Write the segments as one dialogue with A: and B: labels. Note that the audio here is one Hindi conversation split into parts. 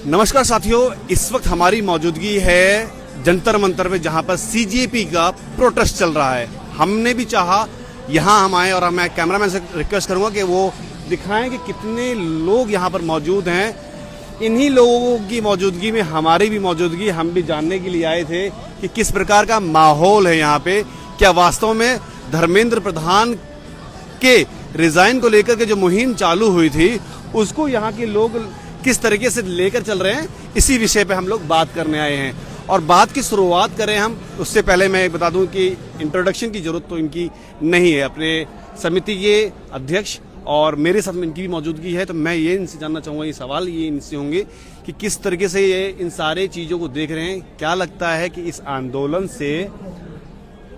A: नमस्कार साथियों, इस वक्त हमारी मौजूदगी है जंतर मंतर में, जहां पर सीजेपी का प्रोटेस्ट चल रहा है। हमने भी चाहा यहां हम आए और मैं कैमरामैन से रिक्वेस्ट करूंगा कि वो दिखाएं कि कितने लोग यहां पर मौजूद हैं। इन्हीं लोगों की मौजूदगी में हमारी भी मौजूदगी, हम भी जानने के लिए आए थे कि किस प्रकार का माहौल है यहाँ पे। क्या वास्तव में धर्मेंद्र प्रधान के रिजाइन को लेकर के जो मुहिम चालू हुई थी उसको यहाँ के लोग किस तरीके से लेकर चल रहे हैं, इसी विषय पे हम लोग बात करने आए हैं। और बात की शुरुआत करें हम, उससे पहले मैं बता दूं कि इंट्रोडक्शन की जरूरत तो इनकी नहीं है। अपने समिति के अध्यक्ष और मेरे साथ में इनकी भी मौजूदगी है, तो मैं ये इनसे जानना चाहूँगा, ये सवाल ये इनसे होंगे कि किस तरीके से ये इन सारे चीज़ों को देख रहे हैं। क्या लगता है कि इस आंदोलन से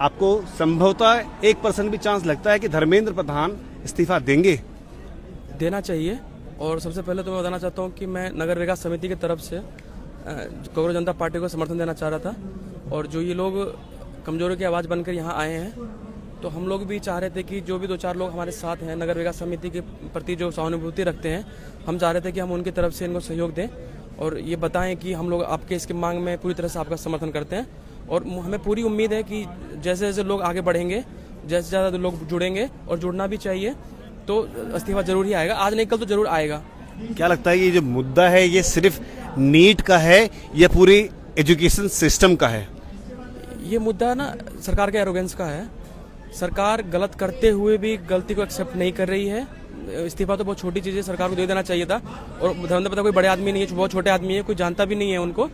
A: आपको संभवतः 1% भी चांस लगता है कि धर्मेंद्र प्रधान इस्तीफा देंगे?
B: देना चाहिए। और सबसे पहले तो मैं बताना चाहता हूँ कि मैं नगर विकास समिति की तरफ से कांग्रेस जनता पार्टी को समर्थन देना चाह रहा था। और जो ये लोग कमजोरों की आवाज़ बनकर यहाँ आए हैं, तो हम लोग भी चाह रहे थे कि जो भी 2-4 लोग हमारे साथ हैं, नगर विकास समिति के प्रति जो सहानुभूति रखते हैं, हम चाह रहे थे कि हम उनकी तरफ से इनको सहयोग दें और ये बताएं कि हम लोग आपके इसकी मांग में पूरी तरह से आपका समर्थन करते हैं। और हमें पूरी उम्मीद है कि जैसे जैसे लोग आगे बढ़ेंगे, जैसे ज़्यादा लोग जुड़ेंगे, और जुड़ना भी चाहिए, तो इस्तीफा जरूर ही आएगा। आज नहीं कल तो जरूर आएगा।
A: क्या लगता है कि ये जो मुद्दा है ये सिर्फ नीट का है या पूरी एजुकेशन सिस्टम का है?
B: ये मुद्दा ना सरकार के एरोगेंस का है। सरकार गलत करते हुए भी गलती को एक्सेप्ट नहीं कर रही है। इस्तीफा तो बहुत छोटी चीज़ है, सरकार को दे देना चाहिए था। और धर्मेंद्र प्रधान कोई बड़े आदमी नहीं है, बहुत छोटे आदमी है, कोई जानता भी नहीं है उनको।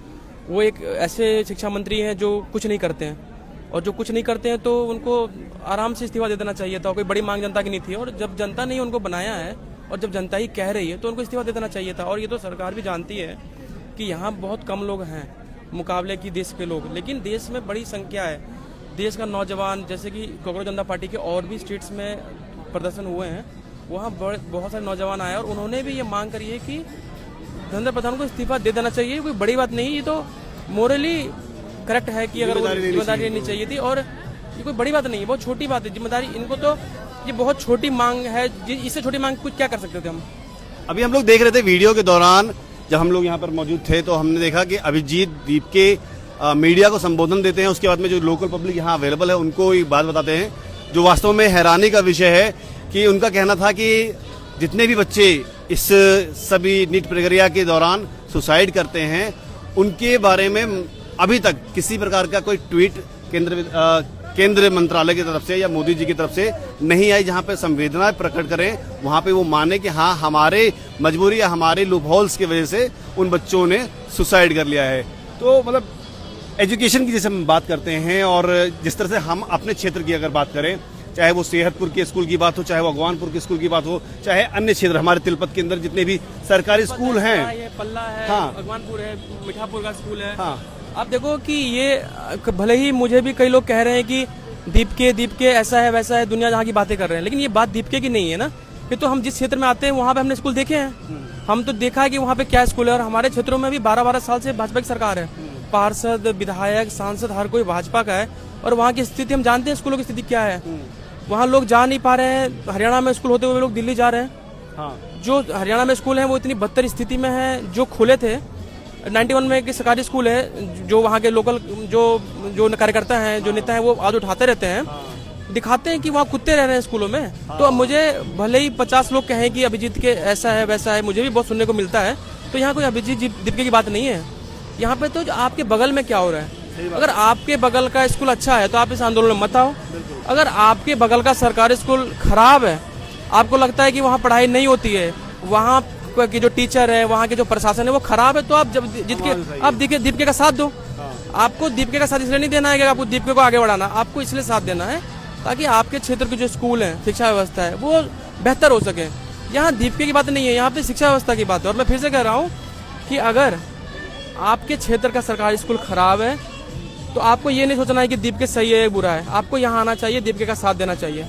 B: वो एक ऐसे शिक्षा मंत्री हैं जो कुछ नहीं करते हैं, और जो कुछ नहीं करते हैं तो उनको आराम से इस्तीफा दे देना चाहिए था। कोई बड़ी मांग जनता की नहीं थी, और जब जनता ने उनको बनाया है और जब जनता ही कह रही है तो उनको इस्तीफा दे देना चाहिए था। और ये तो सरकार भी जानती है कि यहाँ बहुत कम लोग हैं मुकाबले की देश के लोग, लेकिन देश में बड़ी संख्या है। देश का नौजवान, जैसे कि कांग्रेस जनता पार्टी के और भी स्टेट्स में प्रदर्शन हुए हैं, वहाँ बहुत सारे नौजवान आए और उन्होंने भी ये मांग करी है कि धर्मेंद्र प्रधान को इस्तीफा दे देना चाहिए। कोई बड़ी बात नहीं, ये तो मोरली करेक्ट है कि अगर वो जिम्मेदारी लेनी चाहिए थी। और ये कोई बड़ी बात नहीं है, बहुत छोटी बात है जिम्मेदारी। इनको तो ये बहुत छोटी मांग है, इससे छोटी मांग कुछ क्या कर सकते थे हम।
A: अभी हम लोग देख रहे थे वीडियो के दौरान, जब हम लोग यहाँ पर मौजूद थे तो हमने देखा कि अभिजीत दीप के मीडिया को संबोधन देते हैं। उसके बाद में जो लोकल पब्लिक यहाँ अवेलेबल है उनको एक बात बताते हैं जो वास्तव में हैरानी का विषय है, कि उनका कहना था कि जितने भी बच्चे इस सभी नीट प्रक्रिया के दौरान सुसाइड करते हैं, उनके बारे में अभी तक किसी प्रकार का कोई ट्वीट केंद्र मंत्रालय की तरफ से या मोदी जी की तरफ से नहीं आई, जहां पे संवेदना प्रकट करें, वहां पे वो माने कि हाँ हमारे मजबूरी या हमारे लूपहोल्स की वजह से उन बच्चों ने सुसाइड कर लिया है। तो मतलब एजुकेशन की जैसे हम बात करते हैं, और जिस तरह से हम अपने क्षेत्र की अगर बात करें, चाहे वो सेहतपुर के स्कूल की बात हो, चाहे वो अगवानपुर के स्कूल की बात हो, चाहे अन्य क्षेत्र हमारे तिलपत के अंदर जितने भी सरकारी स्कूल हैं,
B: पल्ला है,
A: हाँ,
B: अगवानपुर है, मिठापुर का स्कूल है,
A: हाँ,
B: आप देखो कि ये भले ही मुझे भी कई लोग कह रहे हैं कि दीप के ऐसा है वैसा है, दुनिया जहाँ की बातें कर रहे हैं, लेकिन ये बात दीपके की नहीं है ना। फिर तो हम जिस क्षेत्र में आते हैं वहाँ पे हमने स्कूल देखे हैं, हम तो देखा है कि वहाँ पे क्या स्कूल है। और हमारे क्षेत्रों में भी 12-12 साल से भाजपा की सरकार है, पार्षद, विधायक, सांसद हर कोई भाजपा का है, और वहाँ की स्थिति हम जानते हैं, स्कूलों की स्थिति क्या है। वहाँ लोग जा नहीं पा रहे हैं, हरियाणा में स्कूल होते हुए लोग दिल्ली जा रहे हैं। हाँ। जो हरियाणा में स्कूल हैं वो इतनी बदतर स्थिति में है, जो खुले थे 91 में एक सरकारी स्कूल है, जो वहाँ के लोकल जो कार्यकर्ता हैं, जो नेता हैं, वो आज उठाते रहते हैं, दिखाते हैं कि वहाँ कुत्ते रह रहे हैं स्कूलों में। तो अब मुझे भले ही 50 लोग कहें कि अभिजीत के ऐसा है वैसा है, मुझे भी बहुत सुनने को मिलता है, तो यहाँ कोई अभिजीत दीपके की बात नहीं है। यहाँ पे तो आपके बगल में क्या हो रहा है, अगर आपके बगल का स्कूल अच्छा है तो आप इस आंदोलन में मत आओ। अगर आपके बगल का सरकारी स्कूल खराब है, आपको लगता है कि वहाँ पढ़ाई नहीं होती है, वहाँ के जो टीचर है, वहाँ के जो प्रशासन है वो खराब है, तो आप जब आप दीपके का साथ दो। आपको दीपके का साथ इसलिए नहीं देना है कि आपको दीपके को आगे बढ़ाना, आपको इसलिए साथ देना है ताकि आपके क्षेत्र के जो स्कूल हैं, शिक्षा व्यवस्था है, वो बेहतर हो सके। यहाँ दीपके की बात नहीं है, यहाँ पे शिक्षा व्यवस्था की बात है। और मैं फिर से कह रहा हूँ कि अगर आपके क्षेत्र का सरकारी स्कूल खराब है तो आपको ये नहीं सोचना है कि दीपके सही है बुरा है, आपको यहाँ आना चाहिए, दीपके का साथ देना चाहिए।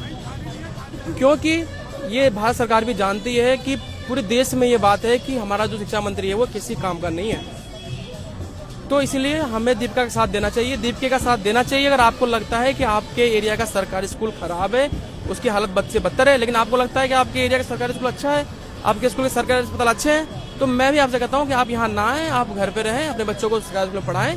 B: क्योंकि ये भारत सरकार भी जानती है कि पूरे देश में ये बात है कि हमारा जो शिक्षा मंत्री है वो किसी काम का नहीं है, तो इसलिए हमें दीपिका का साथ देना चाहिए, दीपिका का साथ देना चाहिए। अगर आपको लगता है कि आपके एरिया का सरकारी स्कूल खराब है, उसकी हालत बद से बदतर है, लेकिन आपको लगता है कि आपके एरिया का सरकारी स्कूल अच्छा है, आपके स्कूल के सरकारी अस्पताल अच्छे हैं, तो मैं भी आपसे कहता हूँ कि आप यहाँ ना आए, आप घर पे रहें, अपने बच्चों को सरकारी स्कूल में पढ़ाएं,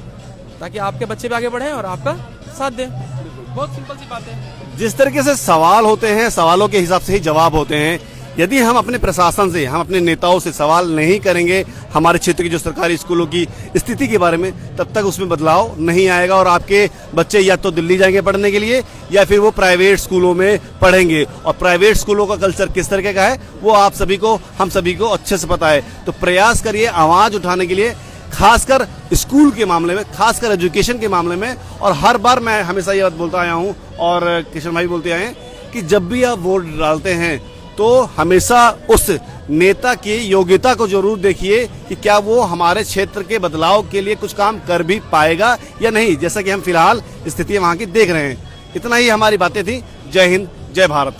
B: ताकि आपके बच्चे भी आगे बढ़ें और आपका साथ दें। बहुत सिंपल सी बात है।
A: जिस तरीके से सवाल होते हैं, सवालों के हिसाब से ही जवाब होते हैं। यदि हम अपने प्रशासन से, हम अपने नेताओं से सवाल नहीं करेंगे हमारे क्षेत्र की जो सरकारी स्कूलों की स्थिति के बारे में, तब तक उसमें बदलाव नहीं आएगा और आपके बच्चे या तो दिल्ली जाएंगे पढ़ने के लिए या फिर वो प्राइवेट स्कूलों में पढ़ेंगे। और प्राइवेट स्कूलों का कल्चर किस तरीके का है वो आप सभी को, हम सभी को अच्छे से पता है। तो प्रयास करिए आवाज उठाने के लिए, खासकर स्कूल के मामले में, खासकर एजुकेशन के मामले में। और हर बार मैं हमेशा ये बात बोलता आया हूँ और किशन भाई बोलते आए हैं कि जब भी आप वोट डालते हैं तो हमेशा उस नेता की योग्यता को जरूर देखिए कि क्या वो हमारे क्षेत्र के बदलाव के लिए कुछ काम कर भी पाएगा या नहीं, जैसा कि हम फिलहाल स्थिति वहां की देख रहे हैं। इतना ही हमारी बातें थी। जय हिंद, जय भारत।